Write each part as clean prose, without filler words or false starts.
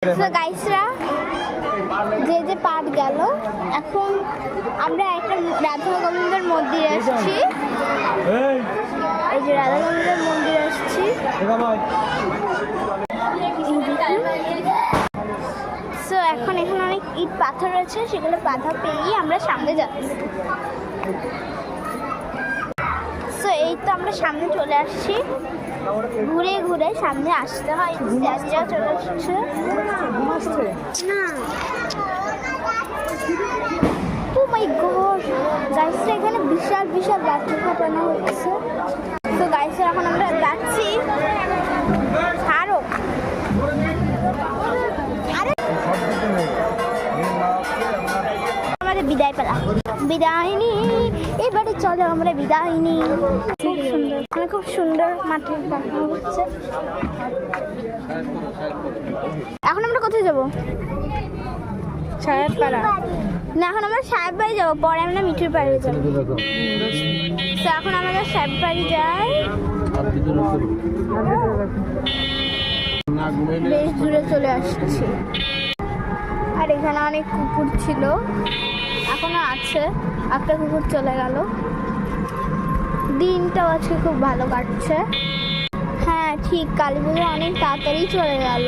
গাইসরা যে পাঠ গেল, এখন আমরা একটা রাধা গোবিন্দের মন্দির আসছি। এই যে রাধা গোবিন্দের মন্দির আসছি। সো এখন এখানে অনেক ইট পাথর রয়েছে, সেগুলো বাধা পেরিয়ে আমরা সামনে যাচ্ছি। সো এই তো আমরা সামনে চলে আসছি, ঘুরে ঘুরে সামনে আসতে হয়। যা চলে আসছে না, ও মাই গড গাইসরা, এখানে বিশাল বিশাল বাথরুম বানানো হয়েছে। তো গাইসরা এখন আমরা যাচ্ছি। ছাড়ো, আমাদের বিদায় পেলা, বিদায় নি এবারে চলো আমরা বিদায় নি। খুব সুন্দর, মানে খুব সুন্দর মাটির বানানো হচ্ছে। এখন আমরা কোথায় যাবো? সাহেবপাড়া না, এখন আমরা সাহেব বাড়ি যাবো, পরে আমরা মিঠুর বাড়ি যাবো। তো এখন আমাদের সাহেব বাড়ি যাই। বেশ দূরে চলে আসছি। আর এখানে অনেক কুকুর ছিল, এখনো আছে, একটা কুকুর চলে গেল। দিনটাও আজকে খুব ভালো কাটছে। হ্যাঁ ঠিক, কালী পুজো অনেক তাড়াতাড়ি চলে গেল।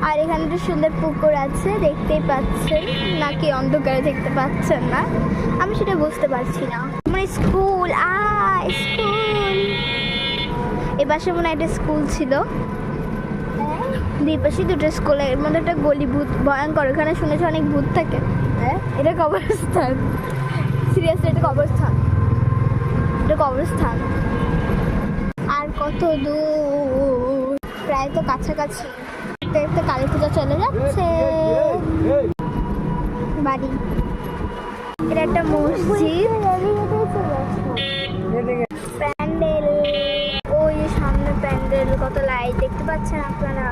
আর এখানে একটা সুন্দর পুকুর আছে, দেখতেই পাচ্ছেন নাকি অন্ধকারে দেখতে পাচ্ছেন না, আমি সেটা বুঝতে পারছি না। মানে স্কুল, স্কুল এ পাশে মনে একটা স্কুল ছিল, দুই পাশে দুটো স্কুলের মধ্যে একটা গলি, ভূত ভয়ঙ্কর, ওখানে শুনেছি অনেক ভূত থাকে। এটা কবরস্থান, সিরিয়াসলি এটা কবরস্থান, এটা কবরস্থান। আর কত দূর, প্রায় তো কাছাকাছি। দেখতে কালী পূজা চলে যাচ্ছে। বাড়ি, এটা একটা মসজিদ, প্যান্ডেল, ওই সামনে প্যান্ডেল, কত লাইট দেখতে পাচ্ছেন আপনারা।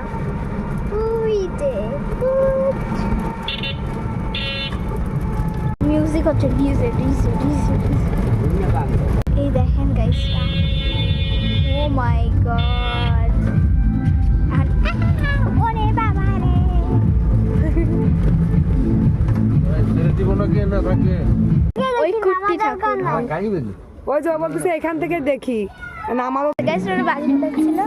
মিউজিক হচ্ছে, ডিজে ডিজে ডিজে। এই দেখেন গাইসরা, ও মাই গড, আর ওরে বাবা রে, ওই কুর্তি ঠাকুর, ওই যে বলতেছে এখান থেকে দেখি, আমারও গাইসরা বাজি লাগছিল।